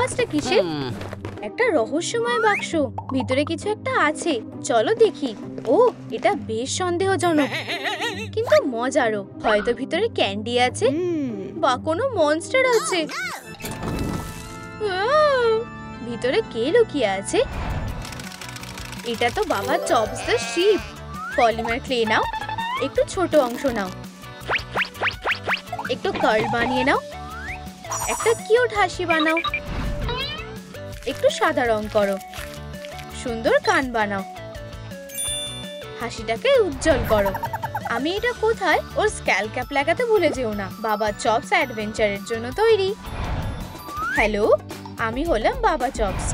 আওয়াজটা কিসের? একটা রহস্যময় বাক্স, ভিতরে কিছু একটা আছে, চলো দেখি। ও, এটা বেশ সন্দেহজনক কিন্তু মজারও। হয়তো ভিতরে ক্যান্ডি আছে বা কোনো মনস্টার আছে। ভিতরে কে লুকিয়ে আছে? এটা তো বাবা chops the ship. Polymer clay নাও, একটু ছোট অংশ নাও, একটু কার্ল বানিয়ে নাও, একটা কিউট হাসি বানাও, একটু সাদা রং করো, সুন্দর কান বানাও, হাসিটাকে উজ্জ্বল করো। আমি এটা কোথায়? ওর স্ক্যাল ক্যাপ লাগাতে ভুলে যেও না। বাবা চপস অ্যাডভেঞ্চারের জন্য তৈরি। হ্যালো, আমি হলাম বাবা চপস।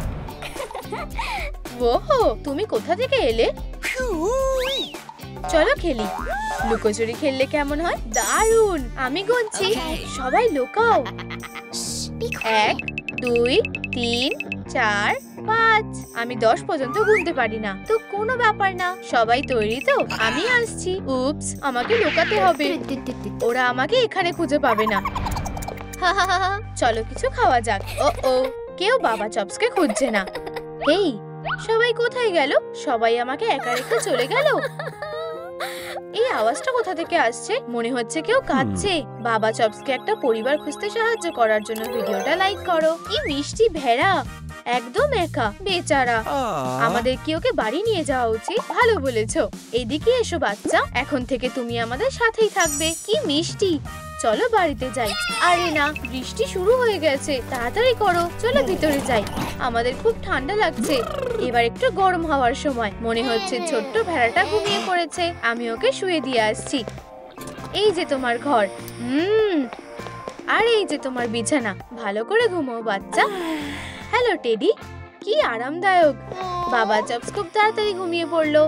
ওহো, তুমি কোথা থেকে এলে? চলো খেলি। লুকোচুরি খেললে কেমন হয়? দারুণ। আমি গুনছি, সবাই লুকাও। 1 2 3 4 5। আমি 10 পর্যন্ত গুনতে পারি না, তো কোনো ব্যাপার না। সবাই তৈরি তো? আমি আসছি। উপস, আমাকে লুকাতে হবে। ওরা আমাকে এখানে খুঁজে পাবে না। চলো কিছু খাওয়া যাক। ও, কেউ বাবা চপসকে খুঁজছে না। এই, সবাই কোথায় গেল? সবাই আমাকে একা রেখে চলে গেল। এই আওয়াজটা কোথা থেকে আসছে? মনে হচ্ছে কেউ কাঁদছে। বাবা চপসকে একটা পরিবার খুঁজতে সাহায্য করার জন্য ভিডিওটা লাইক করো। কি মিষ্টি ভেড়া, একদম একা, বেচারা। আমাদের কি ওকে বাড়ি নিয়ে যাওয়া উচিত? ভালো বলেছো। এইদিকে এসো বাচ্চা, এখন থেকে তুমি আমাদের সাথেই থাকবে। কি মিষ্টি। চলো বাড়িতে যাই। আরে না, বৃষ্টি শুরু হয়ে গেছে, তাড়াতাড়ি করো। চলো ভিতরে যাই, আমাদের খুব ঠান্ডা লাগছে। এবার একটু গরম হওয়ার সময়। মনে হচ্ছে ছোট্ট ভেড়াটা ঘুমিয়ে পড়েছে। আমি ওকে শুয়ে দিয়ে আসছি। এই যে তোমার ঘর, আর এই যে তোমার বিছানা। ভালো করে ঘুমাও বাচ্চা। হ্যালো টেডি, কি আরামদায়ক। বাবা চপস খুব তাড়াতাড়ি ঘুমিয়ে পড়লো।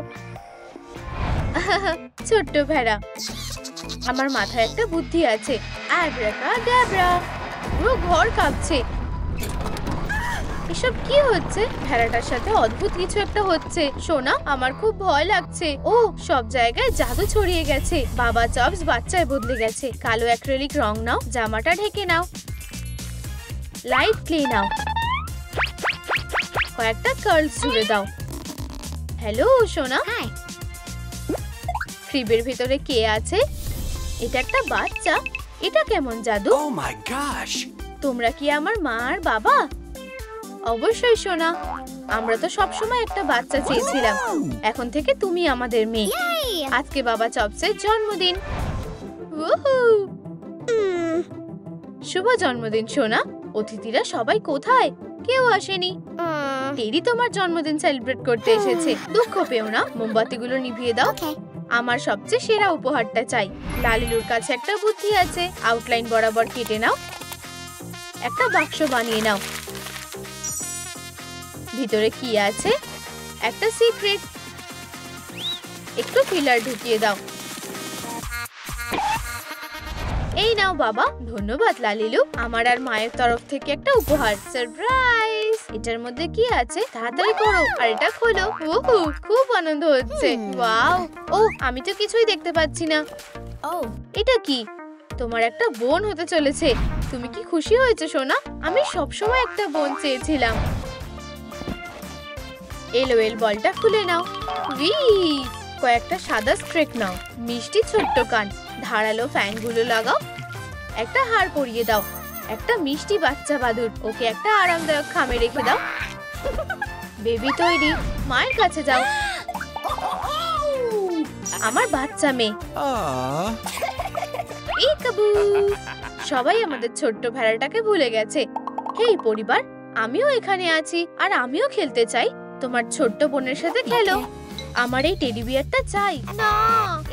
ছোট্ট ভেড়া, আমার মাথায় একটা বুদ্ধি আছে। আব্রাকাডাব্রা। পুরো ঘর কাঁপছে। এসব কি হচ্ছে? ভেড়াটার সাথে অদ্ভুত কিছু একটা হচ্ছে। সোনা, আমার খুব ভয় লাগছে। ও, সব জায়গায় জাদু ছড়িয়ে গেছে। বাবা চপস বাচ্চায় বদলে গেছে। কালো অ্যাক্রিলিক রং নাও, জামাটা ঢেকে নাও, লাইট ক্লে নাও, কয়েকটা কার্লস জুড়ে দাও। হ্যালো সোনা। ক্রিবের ভিতরে কে আছে? এটা একটা বাচ্চা। এটা কেমন জাদু? Oh my gosh! তোমরা কি আমার মা আর বাবা? অবশ্যই সোনা, আমরা তো সবসময় একটা বাচ্চা চেয়েছিলাম। এখন থেকে তুমি আমাদের মেয়ে। আজকে বাবা চপসের জন্মদিন। শুভ জন্মদিন সোনা। অতিথিরা সবাই কোথায়? কেউ আসেনি। টেডি তোমার জন্মদিন সেলিব্রেট করতে এসেছে। দুঃখ পেও না, মোমবাতিগুলো নিভিয়ে দাও। আমার সবচেয়ে সেরা উপহারটা চাই। লালিলুর কাছে একটা বুদ্ধি আছে। আউটলাইন বরাবর কেটে নাও, একটা বাক্স বানিয়ে নাও। ভিতরে কি আছে? একটা সিক্রেট। একটু ফিলার ঢুকিয়ে দাও। এই নাও বাবা। ধন্যবাদ লালিলু, আমার আর মায়ের তরফ থেকে একটা উপহার। সারপ্রাইজ। এটার মধ্যে কি আছে? তাড়াতাড়ি করো আর এটা খোলো। ওহো, খুব আনন্দ হচ্ছে। ওয়াও। ও, আমি তো কিছুই দেখতে পাচ্ছি না। এটা কি? তোমার একটা বোন হতে চলেছে। তুমি কি খুশি হয়েছে সোনা? আমি সবসময় একটা বোন চেয়েছিলাম। এলোএল বলটা খুলে নাও। কয়েকটা সাদা স্ট্রেক নাও, মিষ্টি ছোট্ট কান, ধারালো ফ্যানগুলো লাগাও, একটা হার পরিয়ে দাও। একটা মিষ্টি বাচ্চা বাদুড়, ওকে একটা আরামদায়ক খামে রেখে দাও। বেবি তৈরি, মায়ের কাছে যাও। আমার বাচ্চা মেয়ে। পিকাবু। সবাই আমাদের ছোট্ট ভেড়াটাকে ভুলে গেছে। হেই পরিবার, আমিও এখানে আছি আর আমিও খেলতে চাই। তোমার ছোট্ট বোনের সাথে খেলো। আমার এই টেডি বিয়ারটা চাই। না,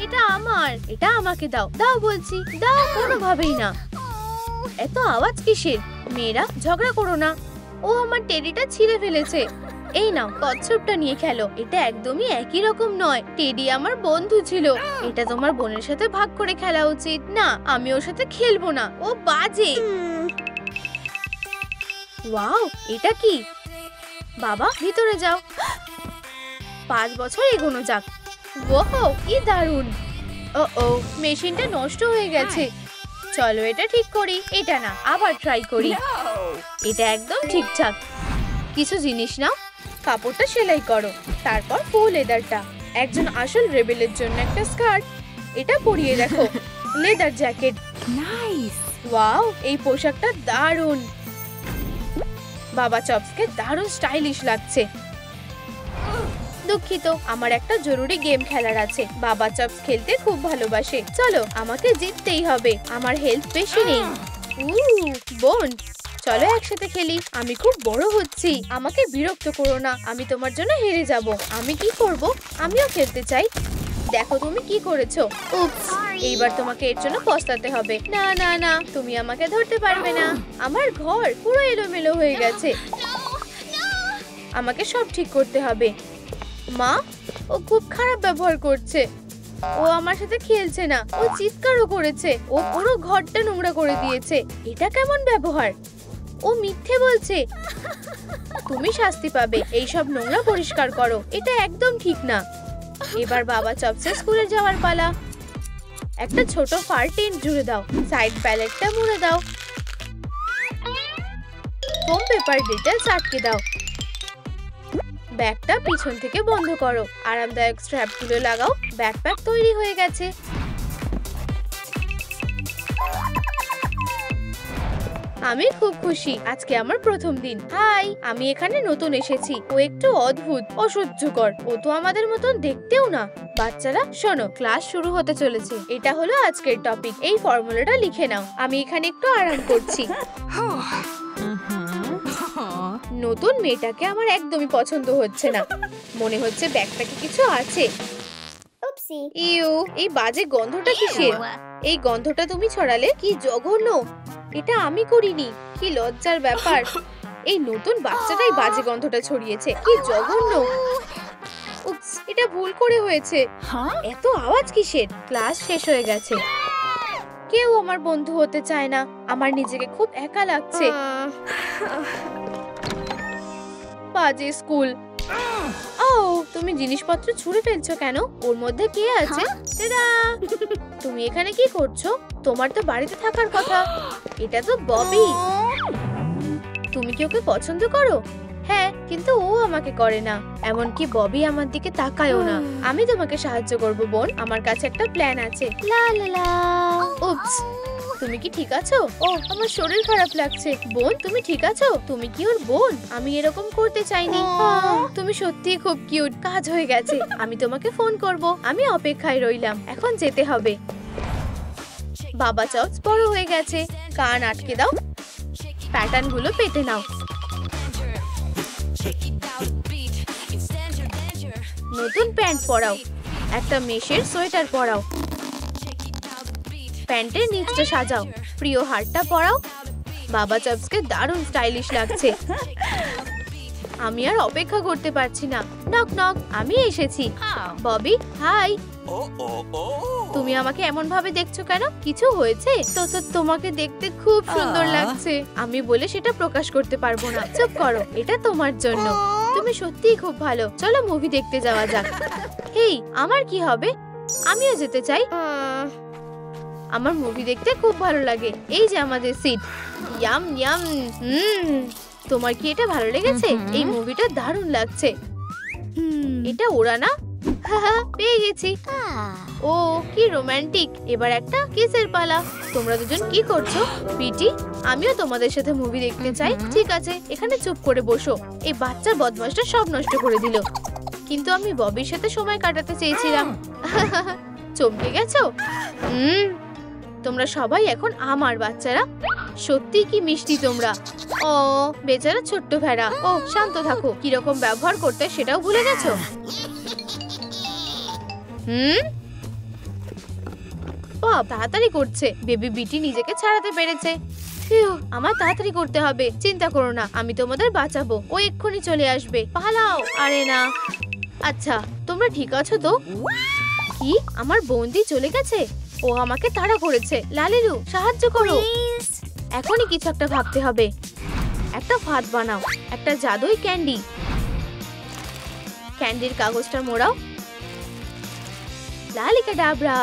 এটা আমার। এটা আমাকে দাও। দাও বলছি, দাও। কোনোভাবেই না। এত আওয়াজ কিসের? মেয়েরা ঝগড়া করো না। ও আমার টেডিটা ছিঁড়ে ফেলেছে। এই নাও, কচ্ছপটা নিয়ে খেলো। এটা একদমই একই রকম নয়। টেডি আমার বন্ধু ছিল। এটা তোমার বোনের সাথে ভাগ করে খেলা উচিত। না, আমি ওর সাথে খেলবো না, ও বাজে। ওয়াও, এটা কি? বাবা ভিতরে যাও। 5 বছর এগোনো যাক। ওহো, কি দারুণ। ও, মেশিনটা নষ্ট হয়ে গেছে। চলো এটা ঠিক করি। এটা না, আবার ট্রাই করি। এটা একদম ঠিকঠাক। কিছু জিনিস নাও, কাপড়টা সেলাই করো, তারপর ফুল লেদারটা। একজন আসল রেবেলের জন্য একটা স্কার্ট, এটা পরিয়ে দেখো। Leather jacket, nice. ওয়াও, এই পোশাকটা দারুণ। বাবা চপসকে দারুণ স্টাইলিশ লাগছে। দুঃখিত, আমার একটা জরুরি গেম খেলার আছে। বাবা চপস খেলতে খুব ভালোবাসে। চলো, আমাকে জিততেই হবে, আমার হেল্প বেশি নেই। বোন, চলো একসাথে খেলি। আমি খুব বড় হচ্ছি, আমাকে বিরক্ত করো না, আমি তোমার জন্য হেরে যাব। আমি কি করব? আমিও খেলতে চাই। দেখো তুমি কি করেছো। উপস, এইবার তোমাকে এর জন্য পস্তাতে হবে। না না না, তুমি আমাকে ধরতে পারবে না। আমার ঘর পুরো এলোমেলো হয়ে গেছে, আমাকে সব ঠিক করতে হবে। মা, ও খুব খারাপ ব্যবহার করছে। ও আমার সাথে খেলছে না, ও চিৎকারও করেছে। ও পুরো ঘরটা নোংরা করে দিয়েছে। এটা কেমন ব্যবহার? ও মিথ্যে বলছে। তুমি শাস্তি পাবে, এই সব নোংরা পরিষ্কার করো। এটা একদম ঠিক না। এবার বাবা চপসের স্কুলে যাওয়ার পালা। একটা ছোট ফার টেন্ট জুড়ে দাও, সাইড প্যালেটটা মুড়ে দাও, ফোম পেপার ডিটেলস আটকে দাও। ব্যাগটা পিছন থেকে বন্ধ করো, আরামদায়ক স্ট্র্যাপগুলো লাগাও। ব্যাকপ্যাক তৈরি হয়ে গেছে। আমি খুব খুশি, আজকে আমার প্রথম দিন। হাই, আমি এখানে নতুন এসেছি। ও একটু অদ্ভুত, অসহ্যকর। ও তো আমাদের মতন দেখতেও না। বাচ্চারা শোনো, ক্লাস শুরু হতে চলেছে। এটা হলো আজকের টপিক। এই ফর্মুলাটা লিখে নাও। আমি এখানে একটু আরাম করছি। নতুন মেয়েটাকে আমার একদমই পছন্দ হচ্ছে না। মনে হচ্ছে ব্যাগটাকে কিছু আছে। ইউ, এই বাজে গন্ধটা কিসের? এই গন্ধটা তুমি ছড়ালে? কি জঘন্য! এটা আমি করিনি। কি লজ্জার ব্যাপার। এই নতুন বাচ্চাটাই বাজে গন্ধটা ছড়িয়েছে। কি জঘন্য! উপস, এটা ভুল করে হয়েছে। এত আওয়াজ কিসের? ক্লাস শেষ হয়ে গেছে। কেউ আমার বন্ধু হতে চায় না। আমার নিজেকে খুব একা লাগছে। বাজে স্কুল। ও, তুমি জিনিসপত্র ছুঁড়ে ফেলছো কেন? ওর মধ্যে কে আছে? টাডা! তুমি এখানে কি করছো? তোমার তো বাড়িতে থাকার কথা। এটা তো ববি। তুমি কি ওকে পছন্দ করো? হ্যাঁ, কিন্তু ও আমাকে করে না। এমনকি ববি আমার দিকে তাকায়ও না। আমি তোমাকে সাহায্য করব বোন। আমার কাছে একটা প্ল্যান আছে। লা লা লা। উপস, তুমি কি ঠিক আছো? ও, আমার শরীর খারাপ লাগছে। বোন, তুমি ঠিক আছো? তুমি কি ওর বোন? আমি এরকম করতে চাইনি। তুমি সত্যিই খুব কিউট। কাজ হয়ে গেছে। আমি তোমাকে ফোন করব। আমি অপেক্ষায় রইলাম। এখন যেতে হবে। বাবা চপস বড় হয়ে গেছে। কান আটকে দাও, প্যাটার্ন গুলো পেতে নাও। নতুন প্যান্ট পরাও, একটা মেশের সোয়েটার পরাও। প্যান্টের নিচটা সাজাও, প্রিয় হারটা পরাও। বাবা চপসকে দারুণ স্টাইলিশ লাগছে। আমি আর অপেক্ষা করতে পারছি না। নক নক, আমি এসেছি। ববি, হাই। তুমি আমাকে এমন ভাবে দেখছো কেন? কিছু হয়েছে? তো তোমাকে দেখতে খুব সুন্দর লাগছে। আমি বলে সেটা প্রকাশ করতে পারবো না। চুপ করো, এটা তোমার জন্য। তুমি সত্যিই খুব ভালো। চলো মুভি দেখতে যাওয়া যাক। হেই, আমার কি হবে? আমিও যেতে চাই। আমার মুভি দেখতে খুব ভালো লাগে। এই যে আমাদের সিট। Yam yam. তোমার কি এটা ভালো লেগেছে? এই মুভিটা দারুণ লাগছে। এটা ওরা না? পেয়ে গেছি। ও, কি রোমান্টিক। এবার একটা কিসের পালা। তোমরা দুজন কি করছো? পিটি, আমিও তোমাদের সাথে মুভি দেখতে চাই। ঠিক আছে, এখানে চুপ করে বসো। এই বাচ্চা বদমাশটা সব নষ্ট করে দিল। কিন্তু আমি ববির সাথে সময় কাটাতে চেয়েছিলাম। চমকে গেছো? তোমরা সবাই এখন আমার বাচ্চারা। সত্যি কি মিষ্টি তোমরা। ও, বেচারা ছোট্ট ভেড়া। ও, শান্ত থাকো। কিরকম ব্যবহার করতে সেটাও ভুলে গেছো? তাড়াতাড়ি করছে। বেবি বিটি নিজেকে ছাড়াতে পেরেছে। আমার তাড়াতাড়ি করতে হবে। চিন্তা করো না, আমি তোমাদের বাঁচাবো। ও এক্ষুনি চলে আসবে। পালাও। আরে না। আচ্ছা, তোমরা ঠিক আছো তো? কি, আমার বন্দি চলে গেছে? ও আমাকে তাড়া করেছে। লালিলু, সাহায্য করো। এখনই কিছু একটা ভাবতে হবে। একটা ফাঁদ বানাও। একটা জাদুই ক্যান্ডি। ক্যান্ডির কাগজটা মোড়াও। লালিকা ডাবরা।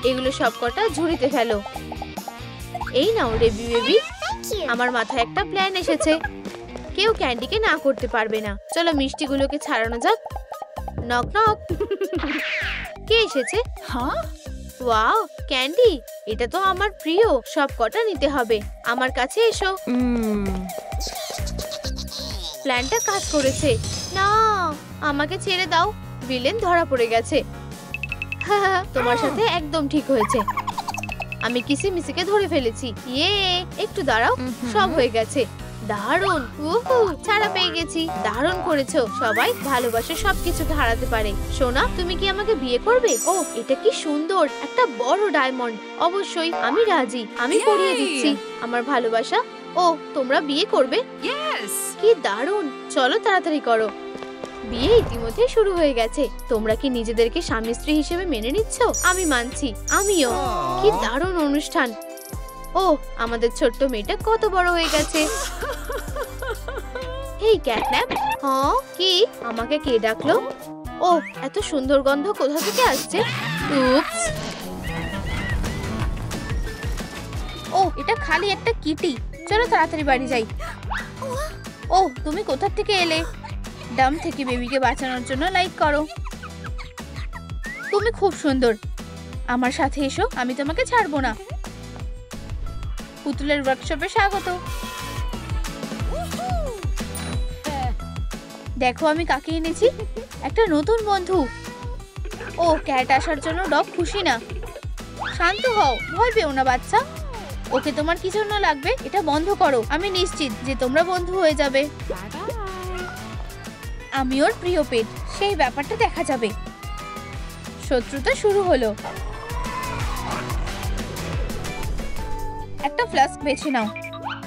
এগুলো সবকটা ঝুড়িতে ফেলো। এই নাও রেবি বেবি। আমার মাথায় একটা প্ল্যান এসেছে। কেউ ক্যান্ডিকে না করতে পারবে না। চলো মিষ্টিগুলোকে ছাড়ানো যাক। Knock knock. কে এসেছে? ওয়াও, ক্যান্ডি, এটা তো আমার প্রিয়। সব কটা নিতে হবে। আমার কাছে এসো। প্ল্যানটা কাজ করেছে। না, আমাকে ছেড়ে দাও। ভিলেন ধরা পড়ে গেছে। তোমার সাথে একদম ঠিক হয়েছে। আমি কিসিমিসিকে ধরে ফেলেছি। ইয়ে, একটু দাঁড়াও। সব হয়ে গেছে। দারুণ, উহু, ছাড়া পেয়ে গেছি। দারুণ করেছো। সবাই ভালোবাসা সবকিছুকে হারাতে পারে। সোনা, তুমি কি আমাকে বিয়ে করবে? ও, এটা কি সুন্দর, একটা বড় ডায়মন্ড। অবশ্যই, আমি রাজি। আমি পরিয়ে দিচ্ছি আমার ভালোবাসা। ও, তোমরা বিয়ে করবে? কি দারুণ। চলো তাড়াতাড়ি করো। বিয়ে ইতিমধ্যে শুরু হয়ে গেছে। তোমরা কি নিজেদেরকে স্বামী স্ত্রী হিসেবে মেনে নিচ্ছ? আমি মানছি। আমিও। কি দারুণ অনুষ্ঠান। ও, আমাদের ছোট্ট মেয়েটা কত বড় হয়ে গেছে। হেই ক্যাটন্যাপ। হ্যাঁ, কি? আমাকে কে ডাকলো? ও, এত সুন্দর গন্ধ কোথা থেকে আসছে? উপস। ও, এটা খালি একটা কিটি। চলো তাড়াতাড়ি বাড়ি যাই। ও, তুমি কোথা থেকে এলে? ডাম থেকে বেবিকে বাঁচানোর জন্য লাইক করো। তুমি খুব সুন্দর। আমার সাথে এসো, আমি তোমাকে ছাড়বো না। পুতুলের ওয়ার্কশপে স্বাগত। দেখো আমি কাকে এনেছি। একটা নতুন বন্ধু। ও, ক্যাট আসার জন্য ডগ খুশি না। শান্ত হও, ভয় পেও না বাচ্চা। ওকে তোমার কি জন্য লাগবে এটা বন্ধ করো। আমি নিশ্চিত যে তোমরা বন্ধু হয়ে যাবে। আমি ওর প্রিয় পেট, সেই ব্যাপারটা দেখা যাবে। শত্রুতা শুরু হলো। একটা ফ্লাস্ক বেছে নাও।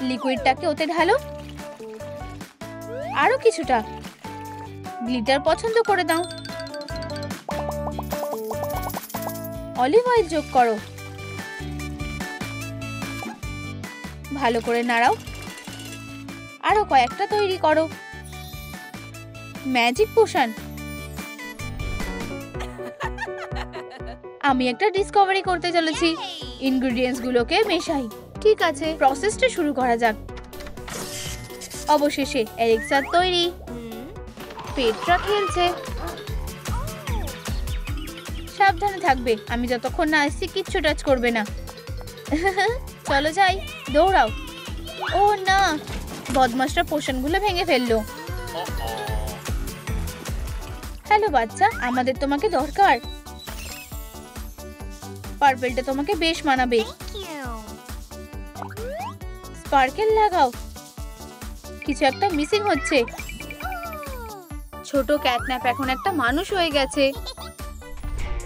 লিকুইডটাকে ওতে ঢালো। আরো কিছুটা। গ্লিটার পছন্দ করে দাও। অলিভ অয়েল যোগ করো। ভালো করে নাড়াও। আরো কয়েকটা তৈরি করো। Magic potion. আমি একটা ডিসকভারি করতে চলেছি। ইনগ্রেডিয়েন্টস গুলোকে মেশাই। ঠিক আছে, প্রসেসটা শুরু করা যাক। অবশেষে এলিক্সার তৈরি। পেটটা খেলছে। সাবধানে থাকবে। আমি যতক্ষণ না আসছি কিচ্ছু টাচ করবে না। চলো যাই, দৌড়াও। ও না, বদমাশটা পোশনগুলো ভেঙে ফেললো। হ্যালো বাচ্চা, আমাদের তোমাকে দরকার। পার্পলটা তোমাকে বেশ মানাবে। স্পার্কেল লাগাও। কিছু একটা মিসিং হচ্ছে। ছোট ক্যাটন্যাপ এখন একটা মানুষ হয়ে গেছে।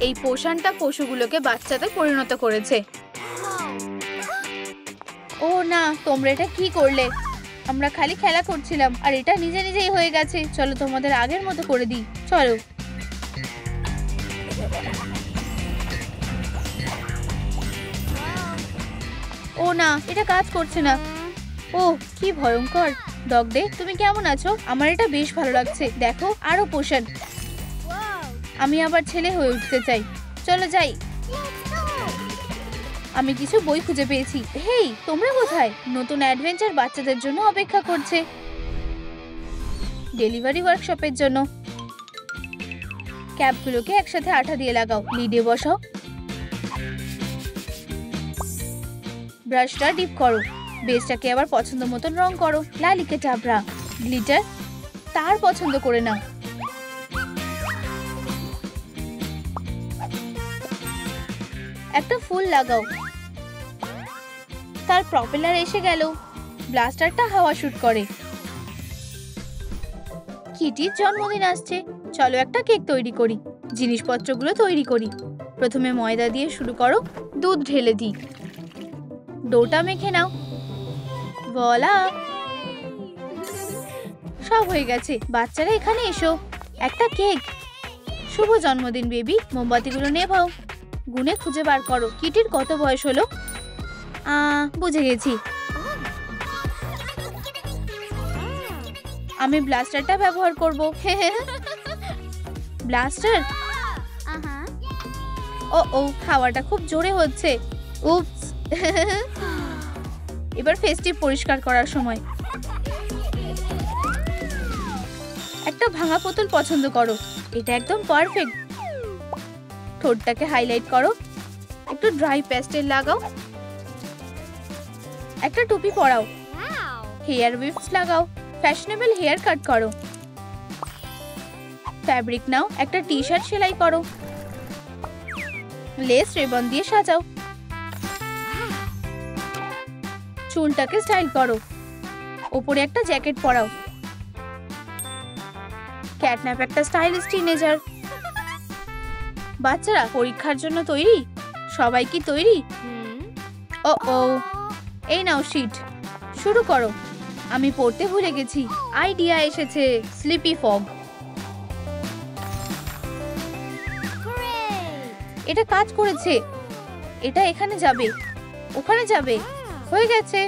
এই পোশনটা পশুগুলোকে বাচ্চাতে পরিণত করেছে। ও না, তোমরা এটা কি করলে? আমরা খালি খেলা করছিলাম আর এটা নিজে নিজেই হয়ে গেছে। চলো তোমাদের আগের মতো করে দিই। চলো। ও না, এটা কাজ করছে না। ও, কি ভয়ঙ্কর। ডগ ডে, তুমি কেমন আছো? আমার এটা বেশ ভালো লাগছে। দেখো, আরো পোষণ। আমি আবার ছেলে হয়ে উঠতে চাই। চলো যাই। আমি কিছু বই খুঁজে পেয়েছি। হেই, তোমরা কোথায়? নতুন অ্যাডভেঞ্চার বাচ্চাদের জন্য অপেক্ষা করছে। ডেলিভারি ওয়ার্কশপের জন্য। ক্যাপগুলোকে একসাথে আঠা দিয়ে লাগাও। লিডে বসাও। ব্রাশটা ডিপ করো। বেসটাকে আবার পছন্দ মতন রং করো। লালিকে চাবড়া। গ্লিটার তার পছন্দ করে নাও। একটা ফুল লাগাও। তার প্রপেলার এসে গেল। ব্লাস্টারটা হাওয়া শুট করে। কিটির জন্মদিন আসছে। চলো একটা কেক তৈরি করি। জিনিসপত্রগুলো তৈরি করি। প্রথমে ময়দা দিয়ে শুরু করো। দুধ ঢেলে দিই। ডোটা মেখে নাও। ভোলা, সব হয়ে গেছে। বাচ্চারা এখানে এসো। একটা কেক। শুভ জন্মদিন বেবি। মোমবাতিগুলো নেভাও। গুনে খুঁজে বার করো কিটির কত বয়স হলো। বুঝে গেছি। আমি ব্লাস্টারটা ব্যবহার করব। ব্লাস্টার। ও, খাওয়াটা খুব জোরে হচ্ছে। উপস। এবার ফেস্টিভ পরিষ্কার করার সময়। একটা ভাঙা বোতল পছন্দ করো, এটা একদম পারফেক্ট। ঠোঁটটাকে হাইলাইট করো, একটু ড্রাই প্যাস্টেল লাগাও, একটা টুপি পরাও, হেয়ার উইভস লাগাও, ফ্যাশনেবল হেয়ার কাট করো। ফ্যাব্রিক নাও, একটা টি-শার্ট সেলাই করো, লেস রিবন দিয়ে সাজাও। চুলটাকে স্টাইল করো, উপরে একটা জ্যাকেট পরাও। ক্যাটন্যাপ একটা স্টাইলিশ টিনেজার। বাচ্চারা পরীক্ষার জন্য তৈরি? সবাই কি তৈরি? ও ও, এই নাও শিট, শুরু করো। আমি পড়তে ভুলে গেছি, আইডিয়া এসেছে, স্লিপি ফগ। এটা কাজ করেছে, এটা এখানে যাবে, ওখানে যাবে, হয়ে গেছে।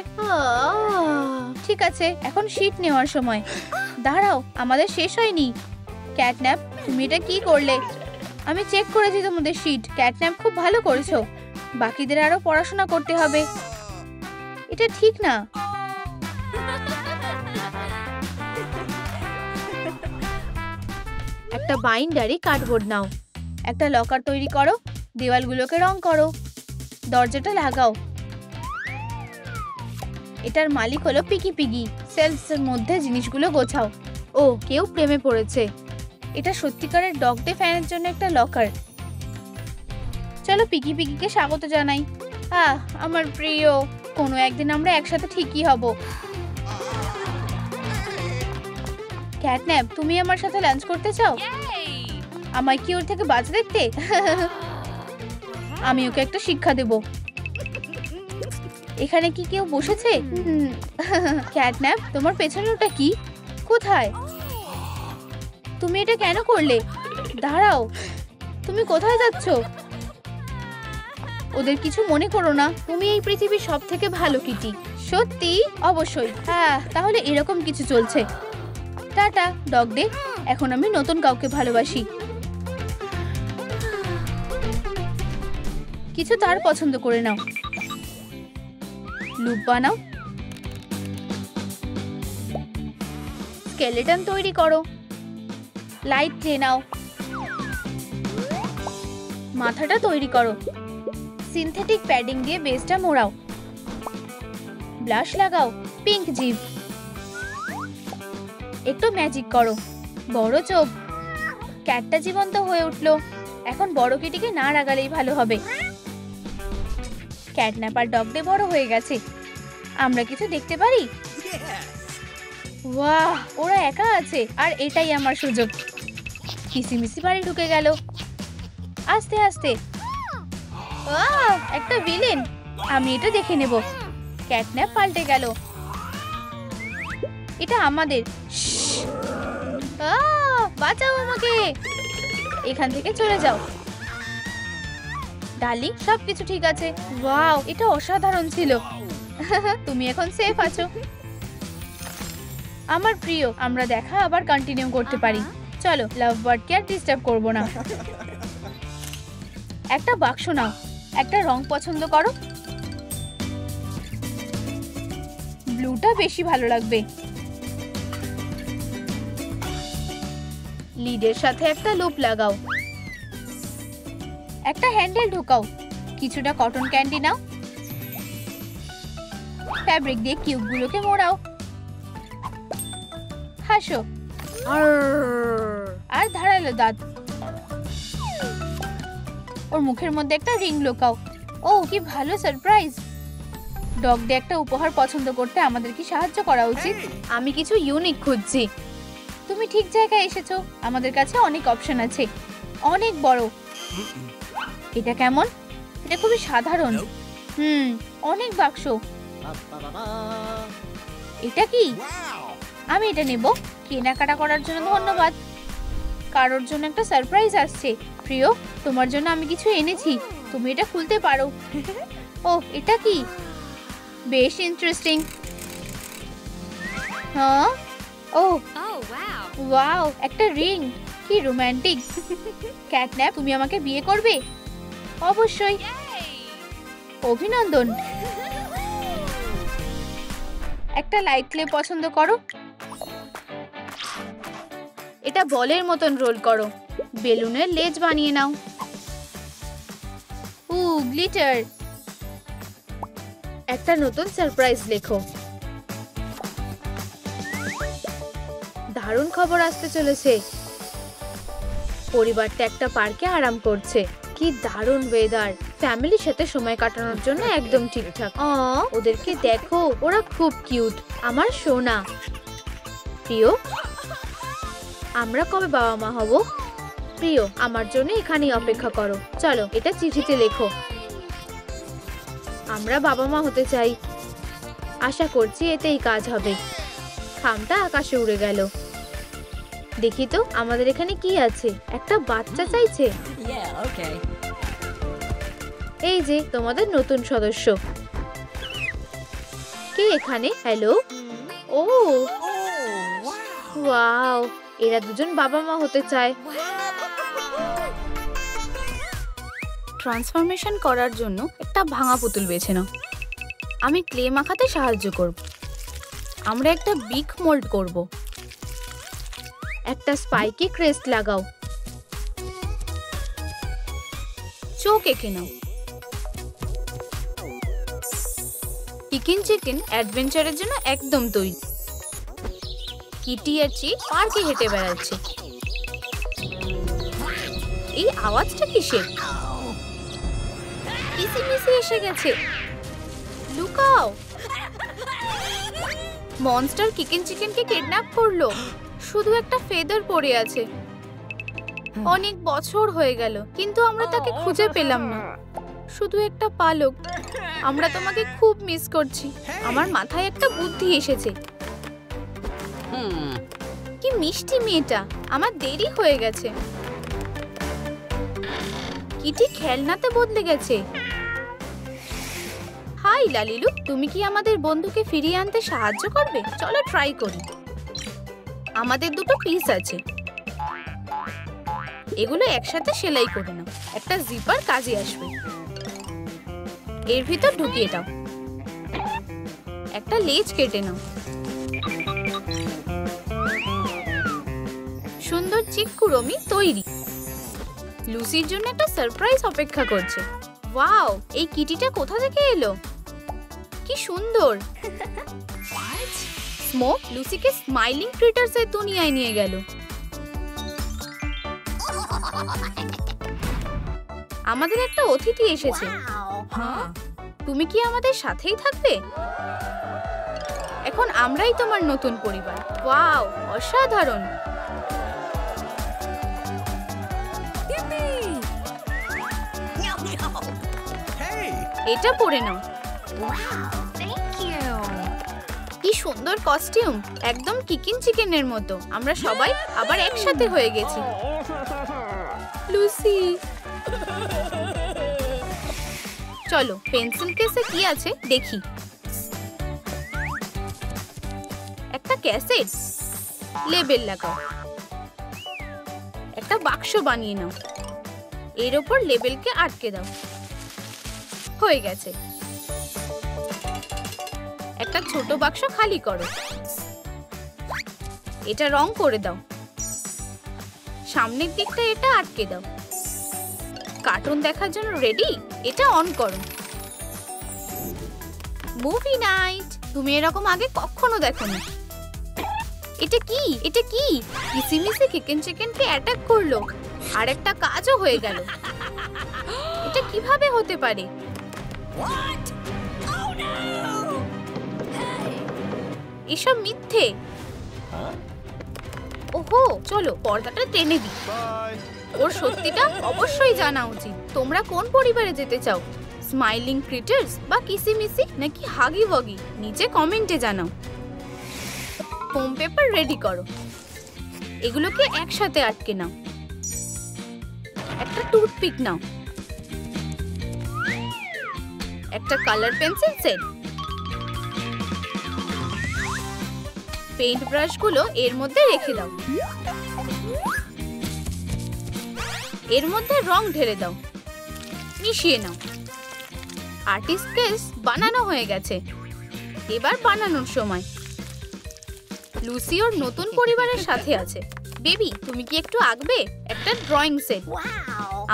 ঠিক আছে, এখন শীট নেওয়ার সময়। দাঁড়াও, আমাদের শেষ হয়নি। ক্যাটন্যাপ, তুমি এটা কি করলে? আমি চেক করেছি তোমাদের শীট। ক্যাটন্যাপ, খুব ভালো করেছো। বাকিদের আরো পড়াশোনা করতে হবে। এটা ঠিক না। একটা বাইন্ডারি কার্ডবোর্ড নাও, একটা লকার তৈরি করো, দেওয়ালগুলোকে রং করো, দরজাটা লাগাও। এটার মালিক হলো পিকি পিগি। সেলফসের মধ্যে জিনিসগুলো গোছাও। ও, কেউ প্রেমে পড়েছে। এটা সত্যিকারের ডগ ডে ফ্যানের জন্য একটা লকার। চলো পিকি পিগিকে স্বাগত জানাই। আমার প্রিয়, কোনো একদিন আমরা একসাথে ঠিকই হব। ক্যাটন্যাপ, তুমি আমার সাথে লাঞ্চ করতে চাও? আমায় কি ওর থেকে বাজে দেখতে? আমি ওকে একটা শিক্ষা দেব। এখানে কি কেউ বসেছে? ক্যাটন্যাপ, তোমার পেছনে ওটা কি? কোথায়? তুমি এটা কেন করলে? দাঁড়াও, তুমি কোথায় যাচ্ছ? ওদের কিছু মনে করো না, তুমি এই পৃথিবীর সব থেকে ভালো কিটি। সত্যি? অবশ্যই। তাহলে এরকম কিছু চলছে। Tata dog day. এখন আমি নতুন কাউকে ভালোবাসি। কিছু তার পছন্দ করে নাও, লুপ বানাও, স্কেলেটন তৈরি করো, লাইট দিয়ে নাও, মাথাটা তৈরি করো, সিনথেটিক প্যাডিং দিয়ে বেসটা মোড়াও, ব্লাশ লাগাও, পিঙ্ক জিভ, একটু ম্যাজিক করো, বড় চোখ। ক্যাটটা জীবন্ত হয়ে উঠলো। এখন বড় কিটিকে না রাগালেই ভালো হবে। ক্যাটন্যাপ আর ডগ ডে বড় হয়ে গেছে। আমরা কিছু দেখতে পারি? বাহ, ওরা একা আছে আর এটাই আমার সুযোগ। কিসিমিসি বাড়ি ঢুকে গেল। আস্তে আস্তে। একটা ভিলেন। আমি এটা দেখে নেব। ক্যাটন্যাপ পাল্টে গেল। এটা আমাদের। বাঁচাও আমাকে, এখান থেকে চলে যাও। ডার্লিং, সবকিছু ঠিক আছে। ওয়াও, এটা অসাধারণ ছিল। তুমি এখন সেফ আছো। আমার প্রিয়, আমরা দেখা আবার কন্টিনিউ করতে পারি। চলো, লাভ বার্ডকে আর ডিস্টার্ব করবো না। একটা বাক্স নাও, একটা রং পছন্দ করো। ব্লুটা বেশি ভালো লাগবে। লিডের সাথে একটা লুপ লাগাও, একটা হ্যান্ডেল ঢোকাও, কিছুটা কটন ক্যান্ডি নাও, ফ্যাব্রিক দিয়ে কিউবগুলোকে মোড়াও, হাসো আর ধারালো দাঁত। ওর মুখের মধ্যে একটা রিং লুকাও। ও, কি ভালো সারপ্রাইজ। ডগ ডে একটা উপহার পছন্দ করতে আমাদের কি সাহায্য করা উচিত? আমি কিছু ইউনিক খুঁজছি। তুমি ঠিক জায়গায় এসেছো। আমাদের কাছে অনেক অপশন আছে, অনেক বড়। এটা কেমন? এটা খুবই সাধারণ। অনেক বাক্স। এটা কি? আমি এটা নেব। কেনাকাটা করার জন্য ধন্যবাদ। কারোর জন্য একটা সারপ্রাইজ আসছে। প্রিয়, তোমার জন্য আমি কিছু এনেছি, তুমি এটা খুলতে পারো। ও, এটা কি? বেশ ইন্টারেস্টিং। হ্যাঁ, ও ওয়াও, একটা রিং। কি রোমান্টিক। ক্যাটন্যাপ, তুমি আমাকে বিয়ে করবে? অবশ্যই। অভিনন্দন। একটা লাইট ক্লে পছন্দ করো। এটা বলের মতন রোল করো। বেলুনের লেজ বানিয়ে নাও। গ্লিটার। একটা নতুন সারপ্রাইজ লেখো। দারুণ খবর আসতে চলেছে। পরিবারটা একটা পার্কে আরাম করছে। কি দারুণ ওয়েদার। ফ্যামিলির সাথে সময় কাটানোর জন্য একদম ঠিকঠাক। ওদেরকে দেখো, ওরা খুব কিউট। আমার সোনা। প্রিয়, আমরা কবে বাবা মা হব? প্রিয়, আমার জন্য এখানেই অপেক্ষা করো। চলো, এটা চিঠিতে লেখো। আমরা বাবা মা হতে চাই। আশা করছি এতেই কাজ হবে। খামটা আকাশে উড়ে গেল। দেখি তো আমাদের এখানে কি আছে। একটা বাচ্চা চাইছে। এই যে তোমাদের নতুন সদস্য। কে এখানে? হ্যালো। ও ওয়াও, এরা দুজন বাবা মা হতে চায়। ট্রান্সফরমেশন করার জন্য একটা ভাঙা পুতুল বেছে নাও। আমি ক্লে মাখাতে সাহায্য করব। আমরা একটা বিগ মোল্ড করব। একটা স্পাইকি ক্রেস্ট লাগাও। চোখ এঁকে নাও। চিকেন চিকেন অ্যাডভেঞ্চারের জন্য একদম তৈরি। কিটি আর চিক পার্কে হেঁটে বেড়াচ্ছে। এই আওয়াজটা কিসের? কিসিমিসি এসে গেছে। লুকাও। মনস্টার চিকেন চিকেনকে কিডন্যাপ করলো। শুধু একটা ফেদার পড়ে আছে। অনেক বছর হয়ে গেল, কিন্তু আমরা তাকে খুঁজে পেলাম না। শুধু একটা পালক। আমরা তোমাকে খুব মিস করছি। আমার মাথায় একটা বুদ্ধি এসেছে। কি মিষ্টি মেয়েটা। আমার দেরি হয়ে গেছে। কিটি খেলনাতে বদলে গেছে। হাই লালিলু, তুমি কি আমাদের বন্ধুকে ফিরিয়ে আনতে সাহায্য করবে? চলো ট্রাই করি। আমাদের দুটো পিস আছে। এগুলো একসাথে সেলাই করে নাও। একটা জিপার কাজে আসবে। এর ভিতর ঢুকিয়ে দাও। একটা লেজ কেটে নাও। সুন্দর চিক্কু রমি তৈরি। লুসির জন্য একটা সারপ্রাইজ অপেক্ষা করছে। ওয়াও, এই কিটিটা কোথা থেকে এলো? কি সুন্দর। স্মোক লুসিকে স্মাইলিং ক্রিটার্স এর দুনিয়ায় নিয়ে গেল। আমাদের একটা অতিথি এসেছে। তুমি কি আমাদের সাথেই থাকবে? এখন আমরাই তোমার নতুন পরিবার। ওয়াও, অসাধারণ। এটা পরে নাও। কি সুন্দর কস্টিউম। একদম চিকেন চিকেনের মতো। আমরা সবাই আবার একসাথে হয়ে গেছি। লুসি, চলো পেন্সিল কেসে কি আছে দেখি। একটা ক্যাসেট। লেবেল লাগাও। একটা বাক্স বানিয়ে নাও। এর উপর লেবেলকে আটকে দাও। হয়ে গেছে। একটা ছোট বাক্স খালি করো। এটা রং করে দাও। সামনের দিকটা এটা আটকে দাও। কার্টুন দেখার জন্য রেডি? এটা অন করো। Movie night. তুমি এরকম আগে কখনো দেখোনি। এটা কি? এটা কি? কিসিমিসি চিকেন চিকেনকে অ্যাটাক করলো। আর একটা কাজও হয়ে গেল। এটা কিভাবে হতে পারে? এসব মিথ্যে। ওহো, চলো পর্দাটা টেনে দিই। ওর সত্যিটা অবশ্যই জানা উচিত। তোমরা কোন পরিবারে যেতে চাও? স্মাইলিং ক্রিটার্স বা কিসিমিসি নাকি হাগি ওয়াগি? নিচে কমেন্টে জানাও। ফোম পেপার রেডি করো। এগুলোকে একসাথে আটকে নাও। একটা টুথপিক নাও। একটা কালার পেন্সিল সেট। পেইন্ট ব্রাশগুলো এর মধ্যে রেখে দাও। এর মধ্যে রং ঢেলে দাও। মিশিয়ে নাও। আর্টিস্ট কেস বানানো হয়ে গেছে। এবার বানানোর সময়। লুসি ওর নতুন পরিবারের সাথে আছে। বেবি, তুমি কি একটু আঁকবে? একটা ড্রয়িং সেট।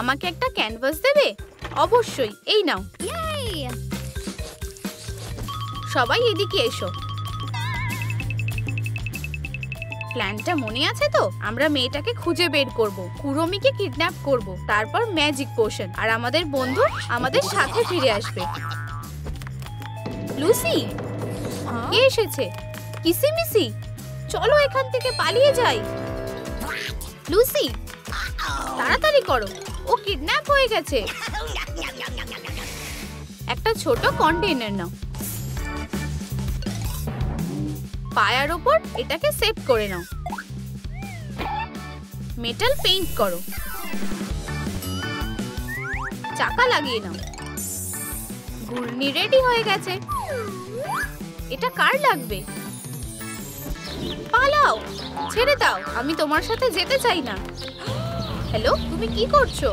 আমাকে একটা ক্যানভাস দেবে? অবশ্যই, এই নাও। সবাই এদিকে এসো। প্ল্যানটা মনে আছে তো? আমরা মেয়েটাকে খুঁজে বের করব, কুরমিকে কিডন্যাপ করব, তারপর ম্যাজিক পোশন, আর আমাদের বন্ধু আমাদের সাথে ফিরে আসবে। লুসি, কে এসেছে? কিসিমিসি, চলো এখান থেকে পালিয়ে যাই। লুসি, তাড়াতাড়ি করো, ও কিডন্যাপ হয়ে গেছে। একটা ছোট কন্টেইনার নাও। পায়ার উপর এটাকে সেট করে নাও। মেটাল পেইন্ট করো। চাকা লাগিয়ে নাও। ঘূর্ণি রেডি হয়ে গেছে। এটা কার লাগবে? পালাও, ছেড়ে দাও, আমি তোমার সাথে যেতে চাই না। হ্যালো, তুমি কি করছো?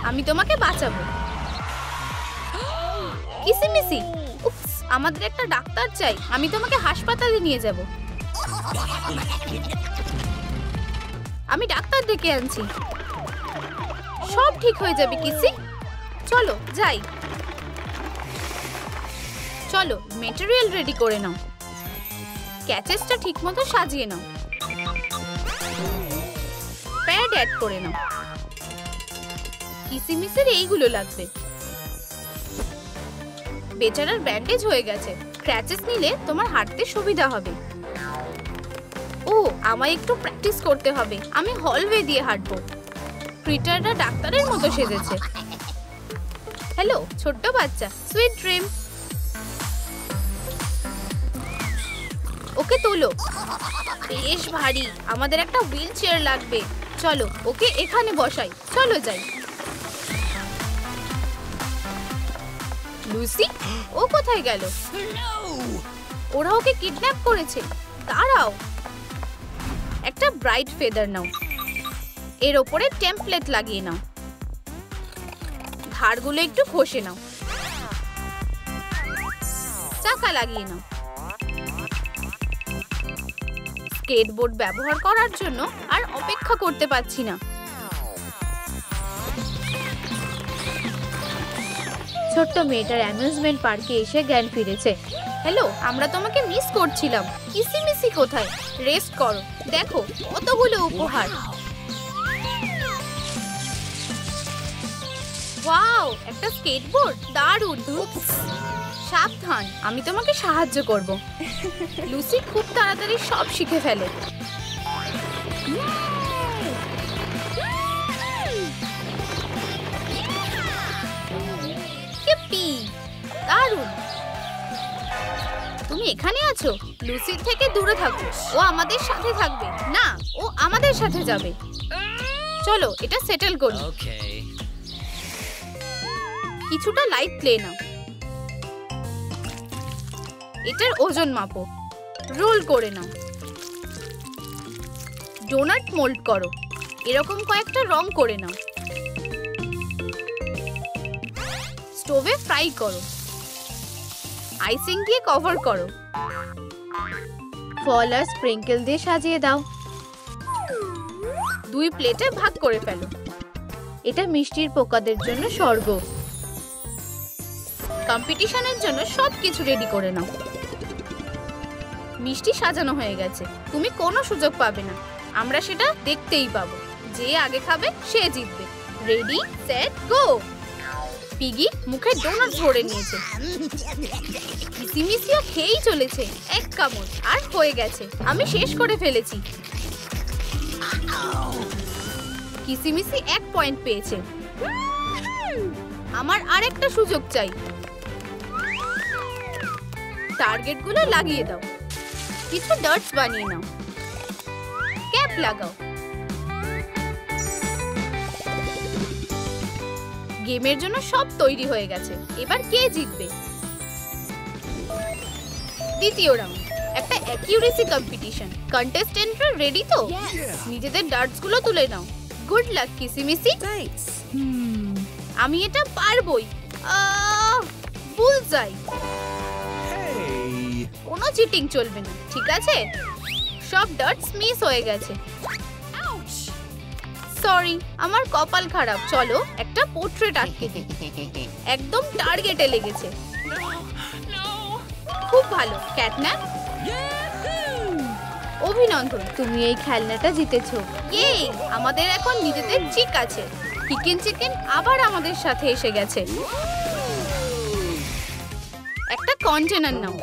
আমি তোমাকে বাঁচাবো। কিসিমিসি, উপস, আমাদের একটা ডাক্তার চাই। আমি তোমাকে হাসপাতালে নিয়ে যাব। আমি ডাক্তার ডেকে আনছি। সব ঠিক হয়ে যাবে কিসি। চলো যাই। চলো মেটেরিয়াল রেডি করে নাও। ক্যাচেসটা ঠিকমতো সাজিয়ে নাও। প্যাড অ্যাড করে নাও। কিসিমিসের এইগুলো লাগবে। বেচারার ব্যান্ডেজ হয়ে গেছে। ক্র্যাচেস নিলে তোমার হাঁটতে সুবিধা হবে। ও, আমায় একটু প্র্যাকটিস করতে হবে। আমি হলওয়ে দিয়ে হাঁটবো। ক্রিটাররা ডাক্তারের মতো সেজেছে। হ্যালো ছোট্ট বাচ্চা, সুইট ড্রিম। ওকে তোলো। বেশ ভারী, আমাদের একটা হুইল চেয়ার লাগবে। চলো ওকে এখানে বসাই। চলো যাই। লুসি, ও কোথায় গেল? ওরা ওকে কিডন্যাপ করেছে। দাঁড়াও। একটা ব্রাইট ফেদার নাও। এর ওপরে টেমপ্লেট লাগিয়ে নাও। ধারগুলো একটু ঘষে নাও। চাকা লাগিয়ে নাও। স্কেটবোর্ড ব্যবহার করার জন্য আর অপেক্ষা করতে পারছি না। ছোট্ট মেয়েটার অ্যামিউজমেন্ট পার্কে এসে জ্ঞান ফিরেছে। হ্যালো, আমরা তোমাকে মিস করছিলাম। কিসিমিসি কোথায়? রেস্ট করো। দেখো কতগুলো উপহার। ওয়াও, একটা স্কেটবোর্ড, দারুণ। সাবধান, আমি তোমাকে সাহায্য করব। লুসি খুব তাড়াতাড়ি সব শিখে ফেলে। ইপ্পি, দারুণ। তুমি এখানে আছো? লুসির থেকে দূরে থাকো। ও আমাদের সাথে থাকবে না, ও আমাদের সাথে যাবে। চলো এটা সেটেল করি। কিছুটা লাইট প্লে নাও। এটার ওজন মাপো। রোল করে নাও। ডোনাট মোল্ড করো। এরকম কয়েকটা রং করে নাও। স্টোভে ফ্রাই করো। আইসিং দিয়ে কভার করো। ফল আর স্প্রিঙ্কেল দিয়ে সাজিয়ে দাও। 2 প্লেটে ভাগ করে ফেলো। এটা মিষ্টির পোকাদের জন্য স্বর্গ। কম্পিটিশনের জন্য সবকিছু রেডি করে নাও। মিষ্টি সাজানো হয়ে গেছে। তুমি কোনো সুযোগ পাবে না। আমরা সেটা দেখতেই পাবো। যে আগে খাবে সে জিতবে। Ready set go. পিগি মুখে ডোনাট ভরে নিয়েছে। কিসিমিসিও খেয়েই চলেছে। এক কামড় আর হয়ে গেছে। আমি শেষ করে ফেলেছি। কিসিমিসি 1 পয়েন্ট পেয়েছে। আমার আরেকটা সুযোগ চাই। টার্গেটগুলো লাগিয়ে দাও। কিছু ডার্টস বানিয়ে নাও। ক্যাপ লাগাও। গেমের জন্য সব তৈরি হয়ে গেছে। এবার কে জিতবে? দ্বিতীয় রাউন্ড, একটা অ্যাকিউরেসি কম্পিটিশন। কন্টেস্টেন্টরা রেডি তো? নিজেদের ডার্টস গুলো তুলে নাও। Good luck কিসিমিসি। আমি এটা পারবোই। বুলজাই। কোনো চিটিং চলবে না, ঠিক আছে? সব ডটস মিস হয়ে গেছে। সরি, আমার কপাল খারাপ। চলো একটা পোর্ট্রেট আঁকতে দিই। একদম টার্গেটে লেগেছে। খুব ভালো ক্যাটন্যাপ, অভিনন্দন, তুমি এই খেলনাটা জিতেছো। ইয়ে, আমাদের এখন নিজেদের চিক আছে। চিকেন চিকেন আবার আমাদের সাথে এসে গেছে। একটা কন্টেনার নাও,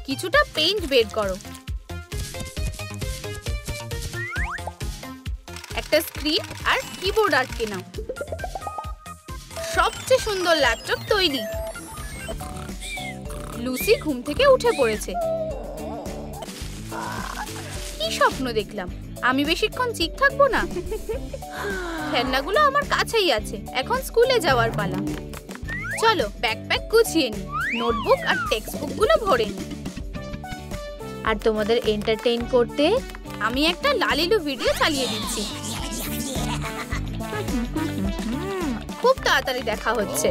কিছুটা পেইন্ট বের করো, একটা স্ক্রিন আর কিবোর্ড আটকে নাও। সবচেয়ে সুন্দর ল্যাপটপ তৈরি। লুসি ঘুম থেকে উঠে পড়েছে। কি স্বপ্ন দেখলাম? আমি বেশিক্ষণ চিক থাকবো না। খেলনাগুলো আমার কাছেই আছে, এখন স্কুলে যাওয়ার পালা। চলো ব্যাকপ্যাক গুছিয়ে নি, নোটবুক আর টেক্সট বুকগুলো ভরে নি। আর তোমাদের এন্টারটেইন করতে আমি একটা লালিলু ভিডিও চালিয়ে দিচ্ছি। খুব তাড়াতাড়ি দেখা হচ্ছে।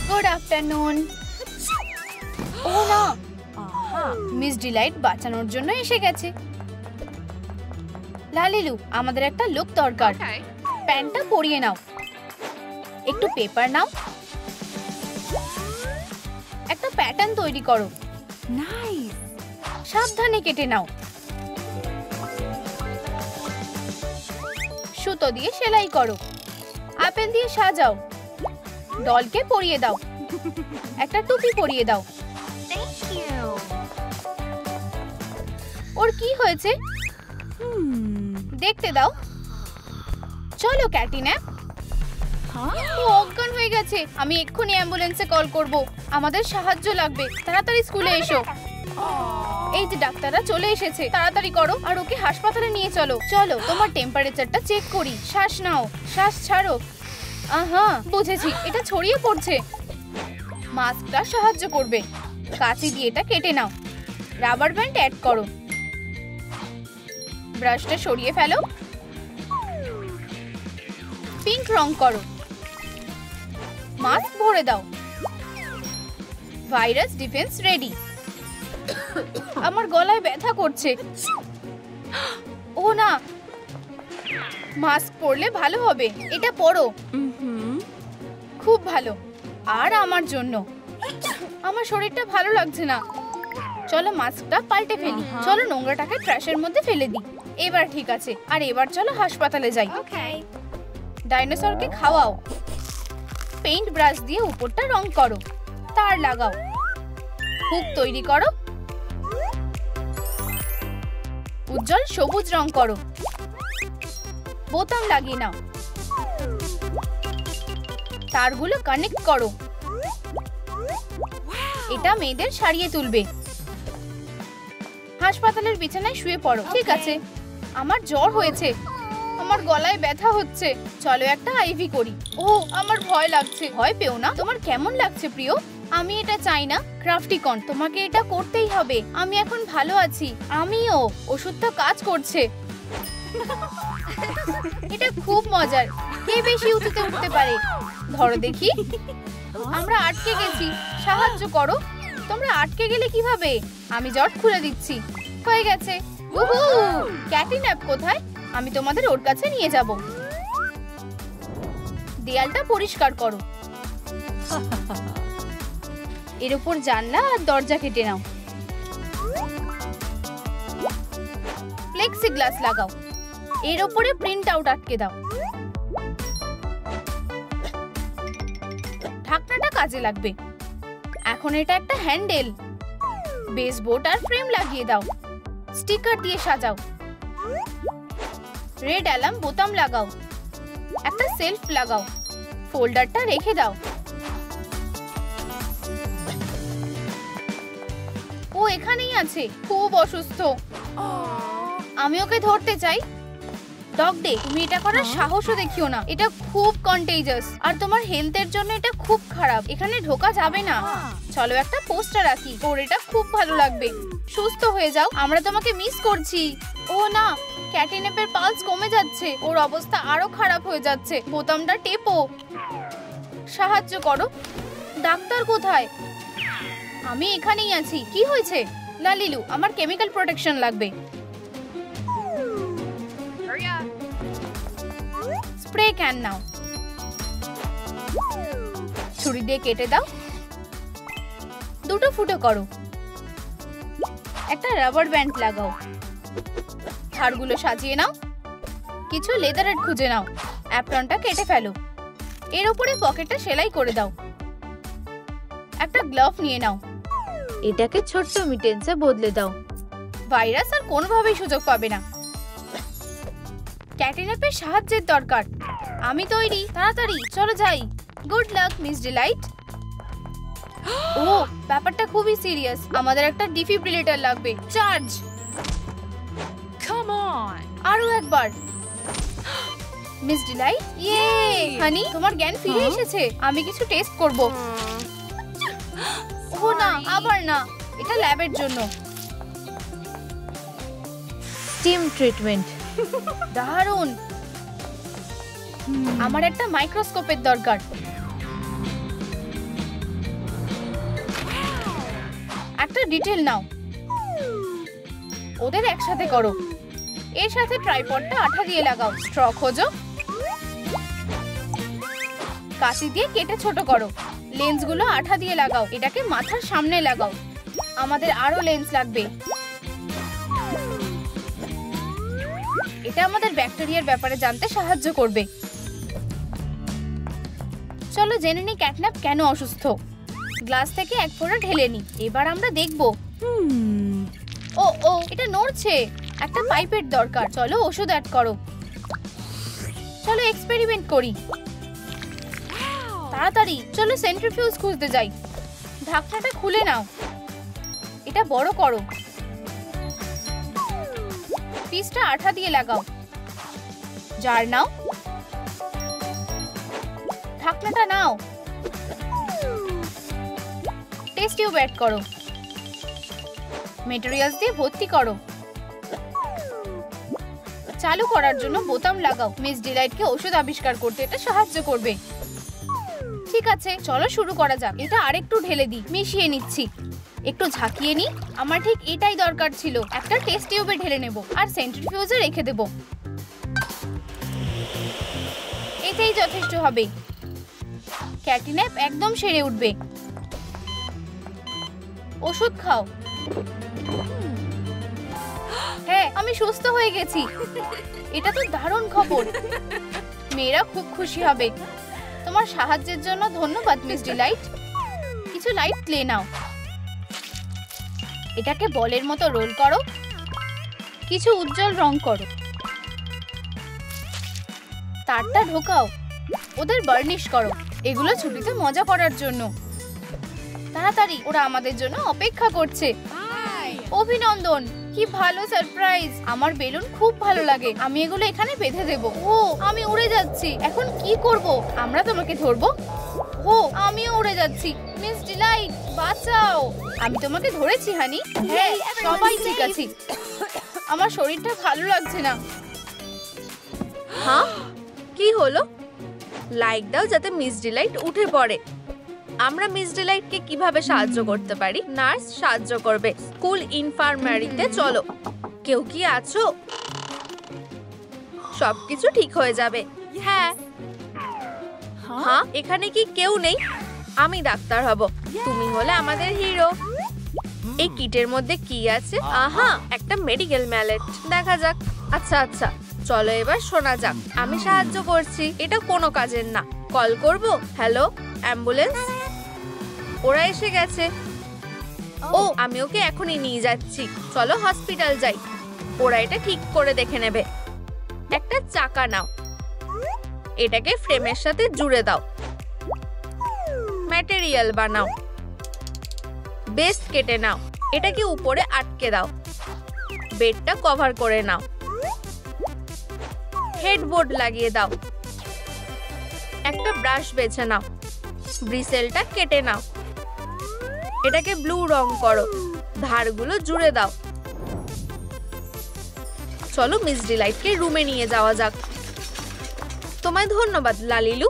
Good afternoon. ও না, মিস ডিলাইট বাঁচানোর জন্য এসে গেছে। লালিলু, আমাদের একটা লুক দরকার। প্যান্টটা পরিয়ে নাও, একটু পেপার নাও, একটা প্যাটার্ন তৈরি করো। নাইস, সাবধানে কেটে নাও। সুতো দিয়ে সেলাই করো, আপেল দিয়ে সাজাও, ডলকে পরিয়ে দাও, একটা টুপি পরিয়ে দাও। ওর কি হয়েছে দেখতে দাও। চলো ক্যাটিন্যাপ। ও অজ্ঞান হয়ে গেছে। আমি এক্ষুনি অ্যাম্বুলেন্সে কল করব। আমাদের সাহায্য লাগবে, তাড়াতাড়ি স্কুলে এসো। এই যে ডাক্তাররা চলে এসেছে, তাড়াতাড়ি করো আর ওকে হাসপাতালে নিয়ে চলো। চলো তোমার টেম্পারেচারটা চেক করি। শ্বাস নাও, শ্বাস ছাড়ো। আহা, বুঝেছি, এটা ছড়িয়ে পড়ছে। মাস্কটা সাহায্য করবে। কাঁচি দিয়ে এটা কেটে নাও, রাবার ব্যান্ড অ্যাড করো, ব্রাশটা সরিয়ে ফেলো, পিঙ্ক রং করো, মাস্ক ভরে দাও। Virus defence ready. আমার গলায় ব্যথা করছে। ও না, মাস্ক পরলে ভালো হবে। এটা পরো। খুব ভালো। আর আমার জন্য, আমার শরীরটা ভালো লাগছে না। চলো মাস্কটা পাল্টে ফেলি। চলো নোংরাটাকে ট্র্যাশের মধ্যে ফেলে দিই। এবার ঠিক আছে। আর এবার চলো হাসপাতালে যাই। ডাইনোসরকে খাওয়াও। পেইন্ট ব্রাশ দিয়ে উপরটা রং করো, তার লাগাও, হুক তৈরি করো, উজ্জ্বল সবুজ রং করো, বোতাম লাগিয়ে নাও, তারগুলো কানেক্ট করো। এটা মেয়েদের সারিয়ে তুলবে। হাসপাতালের বিছানায় শুয়ে পড়ো। ঠিক আছে, আমার জ্বর হয়েছে, আমার গলায় ব্যথা হচ্ছে। চলো একটা আইভি করি। ও, আমার ভয় লাগছে। ভয় পেও না। তোমার কেমন লাগছে প্রিয়? আমি এটা চাই না। ক্রাফটিকন, তোমাকে এটা করতেই হবে। আমি এখন ভালো আছি। আমিও। ওষুধটা কাজ করছে। এটা খুব মজার। কে বেশি উঁচুতে উঠতে পারে? ধরো দেখি। আমরা আটকে গেছি, সাহায্য করো। তোমরা আটকে গেলে কিভাবে? আমি জট খুলে দিচ্ছি। হয়ে গেছে। উহু! ক্যাটিন্যাপ কোথায়? আমি তোমাদের ওর কাছে নিয়ে যাব। দেয়ালটা পরিষ্কার করো। এর উপর জানলা আর দরজা কেটে নাও। ফ্লেক্সি গ্লাস লাগাও। এর উপরে প্রিন্ট আউট আটকে দাও। ঢাকনাটা কাজে লাগবে। এখন এটা একটা হ্যান্ডেল। বেসবোর্ড আর ফ্রেম লাগিয়ে দাও। স্টিকার দিয়ে সাজাও। রেড অ্যালার্ম বোতাম লাগাও। একটা সেলফ লাগাও। ফোল্ডারটা রেখে দাও। ও এখানেই আছে, খুব অসুস্থ। আমি ওকে ধরতে চাই। ডগ ডে, তুমি এটা করার সাহসও দেখিও না। এটা খুব কন্টেজিয়াস আর তোমার হেলথের জন্য এটা খুব খারাপ। এখানে ঢোকা যাবে না। চলো একটা পোস্টার রাখি। ওর এটা খুব ভালো লাগবে। সুস্থ হয়ে যাও, আমরা তোমাকে মিস করছি। ও না, ক্যাটিনেপের পালস কমে যাচ্ছে। ওর অবস্থা আরো খারাপ হয়ে যাচ্ছে। বোতামটা টেপো। সাহায্য করো। ডাক্তার কোথায়? আমি এখানেই আছি। কি হয়েছে? লালিলু, আমার কেমিক্যাল প্রোটেকশন লাগবে। স্প্রে ক্যান নাও। ছুরি দিয়ে কেটে দাও। দুটো ফুটো করো। একটা রাবার ব্যান্ড লাগাও। হাড়গুলো সাজিয়ে নাও। কিছু লেদারের খুঁজে নাও। অ্যাপ্রনটা কেটে ফেলো। এর উপরে পকেটটা সেলাই করে দাও। একটা গ্লাভ নিয়ে নাও। এটাকে ছোট্ট মিটেন্সে বদলে দাও। ভাইরাস আর কোনোভাবেই সুযোগ পাবে না। ক্যাটনাপের সাহায্যের দরকার। আমি তৈরি। তাড়াতাড়ি চলো যাই। Good luck miss Delight. ও, ব্যাপারটা খুবই সিরিয়াস। আমাদের একটা ডিফিব্রিলেটর লাগবে। চার্জ। Come on. আরো একবার। মিস ডিলাইট, ইয়ে! হানি, তোমার জ্ঞান ফিরে এসেছে। আমি কিছু টেস্ট করব। ও না, আবার না। এটা ল্যাবের জন্য। Steam treatment. দারুণ। আমার একটা মাইক্রোস্কোপের দরকার। একটা ডিটেল নাও। ওদের একসাথে করো। এর সাথে ট্রাইপডটা আঠা দিয়ে লাগাও। স্ট্র খোঁজো। কাঁচি দিয়ে কেটে ছোট করো। লেন্সগুলো আঠা দিয়ে লাগাও। এটাকে মাথার সামনে লাগাও। আমাদের আরো লেন্স লাগবে। এটা আমাদের ব্যাকটেরিয়ার ব্যাপারে জানতে সাহায্য করবে। চলো জেনে নি ক্যাটন্যাপ কেন অসুস্থ। গ্লাস থেকে এক ফোঁটা ঢেলে নি। এবার আমরা দেখব। ও ও, এটা নড়ছে। একটা পাইপের দরকার। চলো ওষুধ অ্যাড করো। চলো এক্সপেরিমেন্ট করি। তাড়াতাড়ি চলো সেন্ট্রিফিউজ খুঁজতে যাই। ঢাকনাটা খুলে নাও। এটা বড় করো। পিসটা আঠা দিয়ে লাগাও। জার নাও। ঢাকনাটা নাও। টেস্ট টিউব অ্যাড করো। ম্যাটেরিয়ালস দিয়ে ভর্তি করো। চালু করার জন্য বোতাম লাগাও। মিস ডিলাইটকে ওষুধ আবিষ্কার করতে এটা সাহায্য করবে। ঠিক আছে, চলো শুরু করা যাক। এটা আরেকটু ঢেলে দিই। মিশিয়ে নিচ্ছি। একটু ঝাঁকিয়ে নি। আমার ঠিক এটাই দরকার ছিল। একটা টেস্ট টিউবে ঢেলে নেব আর সেন্ট্রিফিউজে রেখে দেব। এটাই যথেষ্ট হবে। ক্যাটন্যাপ একদম সেরে উঠবে। ওষুধ খাও। হ্যাঁ, আমি সুস্থ হয়ে গেছি। এটা তো দারুণ খবর। মেয়েরা খুব খুশি হবে। তোমার সাহায্যের জন্য ধন্যবাদ মিস ডিলাইট। কিছু লাইট ক্লে নাও। এটাকে বলের মতো রোল করো। কিছু উজ্জ্বল রং করো। তারটা ঢোকাও। ওদের বার্নিশ করো। এগুলো ছুটিতে মজা করার জন্য। তাড়াতাড়ি, ওরা আমাদের জন্য অপেক্ষা করছে। অভিনন্দন, কি ভালো সারপ্রাইজ। আমার বেলুন খুব ভালো লাগে। আমি এগুলো এখানে বেঁধে দেব। ও, আমি উড়ে যাচ্ছি। এখন কি করব? আমরা তোমাকে ধরবো। ও, আমিও উড়ে যাচ্ছি। মিস ডিলাইট, বাঁচাও। আমি তোমাকে ধরেছি হানি। হ্যাঁ, সবাই ঠিক আছে। আমার শরীরটা ভালো লাগছে না। হ্যাঁ, কি হলো? লাইক দাও যাতে মিস ডিলাইট উঠে পড়ে। আমরা মিস ডিলাইটকে কিভাবে সাহায্য করতে পারি? নার্স সাহায্য করবে। স্কুল ইনফার্মারিতে চলো। কেউ কি আছো? সবকিছু ঠিক হয়ে যাবে। হ্যাঁ হ্যাঁ, এখানে কি কেউ নেই? আমি ডাক্তার হব। তুমি হলে আমাদের হিরো। এই কিটের মধ্যে কি আছে? আহা, একটা মেডিকেল ম্যালেট। দেখা যাক। আচ্ছা আচ্ছা, চলো এবার শোনা যাক। আমি সাহায্য করছি। এটা কোনো কাজের না। কল করব। Hello, ambulance. ওরা এসে গেছে। ও, আমি ওকে এখনই নিয়ে যাচ্ছি। চলো হসপিটাল যাই। ওরা এটা ঠিক করে দেখে নেবে। একটা চাকা নাও। এটাকে ফ্রেমের সাথে জুড়ে দাও। ম্যাটেরিয়াল বানাও। বেস কেটে নাও। এটাকে উপরে আটকে দাও। বেডটা কভার করে নাও। হেডবোর্ড লাগিয়ে দাও। একটা ব্রাশ বেছে নাও। ব্রিসেলটা কেটে নাও। এটাকে ব্লু রং করো। ধারগুলো জুড়ে দাও। চলো মিস ডিলাইটকে রুমে নিয়ে যাওয়া যাক। তোমায় ধন্যবাদ লালিলু।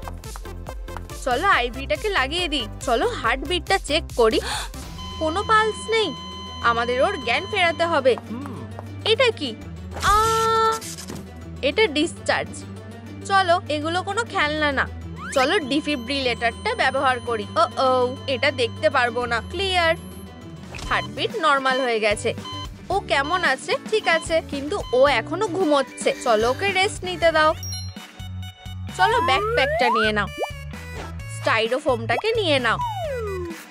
চলো আইভিটাকে লাগিয়ে দিই। চলো হার্টবিটটা চেক করি। কোনো পালস নেই। আমাদের ওর জ্ঞান ফেরাতে হবে। এটা কি? এটা ডিসচার্জ। চলো এগুলো কোনো খেলনা না। চলো ডিফিব্রিলেটরটা ব্যবহার করি। ও এটা দেখতে পারবো না। ক্লিয়ার। হার্টবিট নরমাল হয়ে গেছে। ও কেমন আছে? ঠিক আছে, কিন্তু ও এখনো ঘুমোচ্ছে। চলো ওকে রেস্ট নিতে দাও। চলো ব্যাকপ্যাকটা নিয়ে নাও। স্টাইরোফোমটাকে নিয়ে নাও।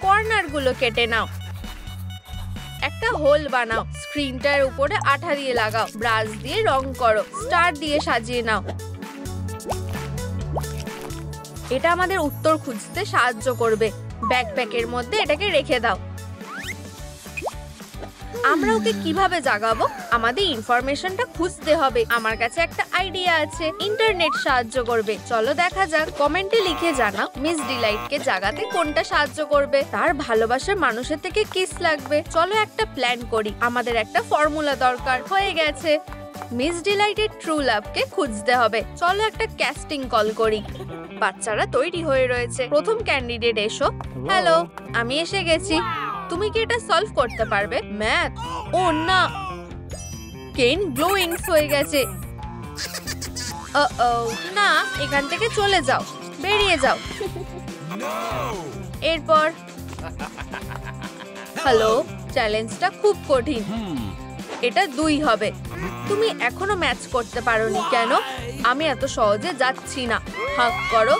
কর্নারগুলো কেটে নাও। একটা হোল বানাও। স্ক্রিনটার উপরে আঠা দিয়ে লাগাও। ব্রাশ দিয়ে রং করো। স্টার দিয়ে সাজিয়ে নাও। এটা আমাদের উত্তর খুঁজতে সাহায্য করবে। ব্যাকপ্যাকের মধ্যে এটাকে রেখে দাও। আমরা ওকে কিভাবে জাগাবো? আমাদের ইনফরমেশনটা খুঁজতে হবে। আমার কাছে একটা আইডিয়া আছে। ইন্টারনেট সাহায্য করবে। চলো দেখা যাক। কমেন্টে লিখে জানাও মিস ডিলাইটকে জাগাতে কোনটা সাহায্য করবে। তার ভালোবাসার মানুষের থেকে কিস লাগবে। চলো একটা প্ল্যান করি। আমাদের একটা ফর্মুলা দরকার। হয়ে গেছে। মিস ডিলাইটের ট্রু লাভকে খুঁজতে হবে। চলো একটা ক্যাস্টিং কল করি। বাচ্চারা তৈরি হয়ে রয়েছে। প্রথম ক্যান্ডিডেট এসো। হ্যালো, আমি এসে গেছি। তুমি কি এটা সলভ করতে পারবে? ম্যাথ? ও না, কেন গ্লোইংস হয়ে গেছে। না, এখান থেকে চলে যাও। বেরিয়ে যাও। এরপর হ্যালো, চ্যালেঞ্জটা খুব কঠিন। এটা 2 হবে। তুমি এখনো ম্যাচ করতে পারোনি কেন? আমি এত সহজে যাচ্ছি না। হাঁক করো।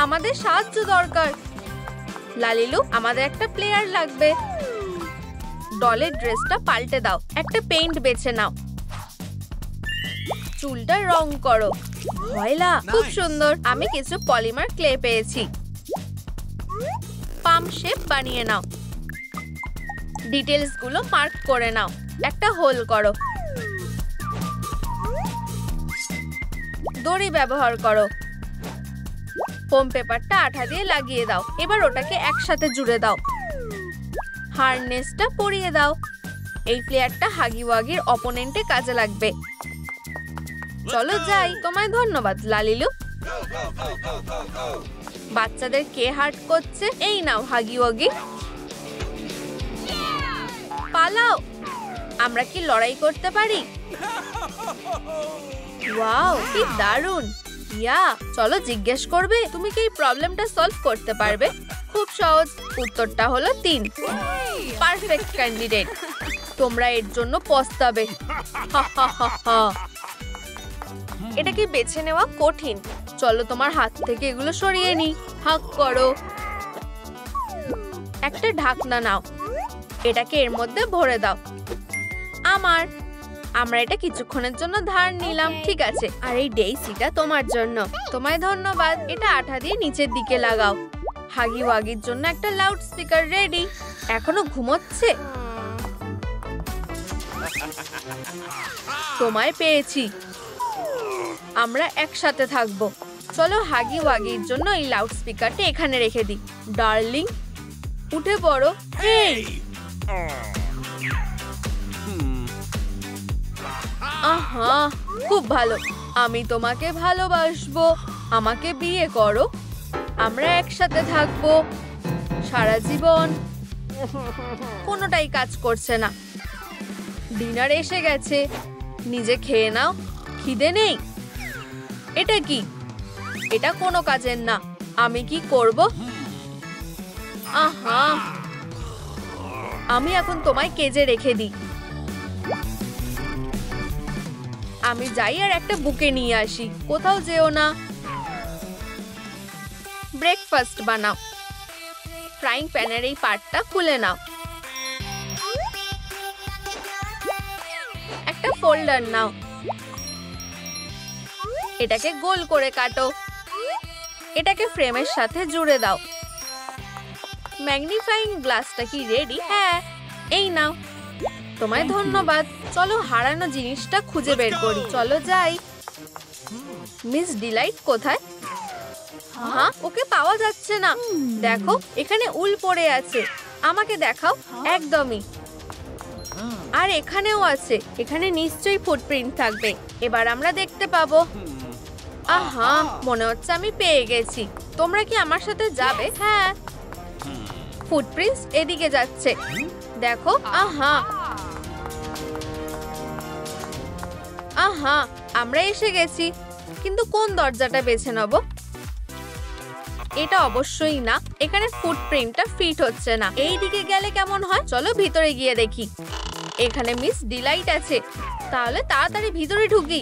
আমাদের সাহায্য দরকার। লালিলু, আমাদের একটা প্লেয়ার লাগবে। ডলের ড্রেসটা পাল্টে দাও। একটা পেইন্ট বেছে নাও। চুলটা রং করো। হয়লা, খুব সুন্দর। আমি কিছু পলিমার ক্লে পেয়েছি। পাম শেপ বানিয়ে নাও। ডিটেলস গুলো মার্ক করে নাও। একটা হোল করো। দড়ি ব্যবহার করো। ফোম পেপারটা আঠা দিয়ে লাগিয়ে দাও। এবার ওটাকে একসাথে জুড়ে দাও। হারনেসটা পরিয়ে দাও। এই প্লেয়ারটা হাগি ওয়াগির অপোনেন্টে কাজে লাগবে। চলো যাই। তোমায় ধন্যবাদ লালিলু। বাচ্চাদের কে হার্ট করছে? এই নাও হাগি ওয়াগি। পালাও। আমরা কি লড়াই করতে পারি? ওয়াও, কি দারুণ। ইয়া, চলো জিজ্ঞেস করবে তুমি কি এই প্রবলেমটা সলভ করতে পারবে? খুব সহজ। উত্তরটা হলো 3। Perfect candidate. তোমরা এর জন্য পস্তাবে। এটাকে বেছে নেওয়া কঠিন। চলো তোমার হাত থেকে এগুলো সরিয়ে নি। হাঁক করো। একটা ঢাকনা নাও। এটাকে এর মধ্যে ভরে দাও। আমরা এটা কিছুক্ষণের জন্য ধার নিলাম। ঠিক আছে। আর এই ডেইসিটা তোমার জন্য। তোমায় ধন্যবাদ। এটা আঠা দিয়ে নিচের দিকে লাগাও। হাগি ওয়াগির জন্য একটা লাউড স্পিকার রেডি। এখনো ঘুমোচ্ছে? তোমায় পেয়েছি। আমরা একসাথে থাকবো। চলো হাগি ওয়াগির জন্য এই লাউড স্পিকারটা এখানে রেখে দিই। ডার্লিং, উঠে পড়ো। এই, আহা, খুব ভালো। আমি তোমাকে ভালোবাসবো। আমাকে বিয়ে করো। আমরা একসাথে থাকবো সারা জীবন। কোনোটাই কাজ করছে না। ডিনার এসে গেছে। নিজে খেয়ে নাও। খিদে নেই? এটা কি? এটা কোনো কাজের না। আমি কি করব? আহা, আমি এখন তোমায় কেজে রেখে দিই। আমি যাই আর একটা বুকে নিয়ে আসি। কোথাও যেও না। ব্রেকফাস্ট বানাও। ফ্রাইং প্যানের এই পার্টটা খুলে নাও। একটা ফোল্ডার নাও। এটাকে গোল করে কাটো। এটাকে ফ্রেমের সাথে জুড়ে দাও। ম্যাগনিফাইং গ্লাসটা কি রেডি? হ্যাঁ, এই নাও। তোমায় ধন্যবাদ। চলো হারানো জিনিসটা খুঁজে বের করি। চলো যাই। মিস ডিলাইট কোথায়? হ্যাঁ, ওকে পাওয়া যাচ্ছে না। দেখো, এখানে উল পড়ে আছে। আমাকে দেখাও। একদমই। আর এখানেও আছে। এখানে নিশ্চয়ই ফুটপ্রিন্ট থাকবে। এবার আমরা দেখতে পাবো। আহা, মনে হচ্ছে আমি পেয়ে গেছি। তোমরা কি আমার সাথে যাবে? হ্যাঁ। ফুটপ্রিন্টস এদিকে যাচ্ছে, দেখো। আহা আহা, আমরা এসে গেছি, কিন্তু কোন দরজাটা বেছে নেব? এটা অবশ্যই না, এখানে ফুটপ্রিন্টটা ফিট হচ্ছে না। এই দিকে গেলে কেমন হয়? চলো ভিতরে গিয়ে দেখি। এখানে মিস ডিলাইট আছে, তাহলে তাড়াতাড়ি ভিতরে ঢুকি।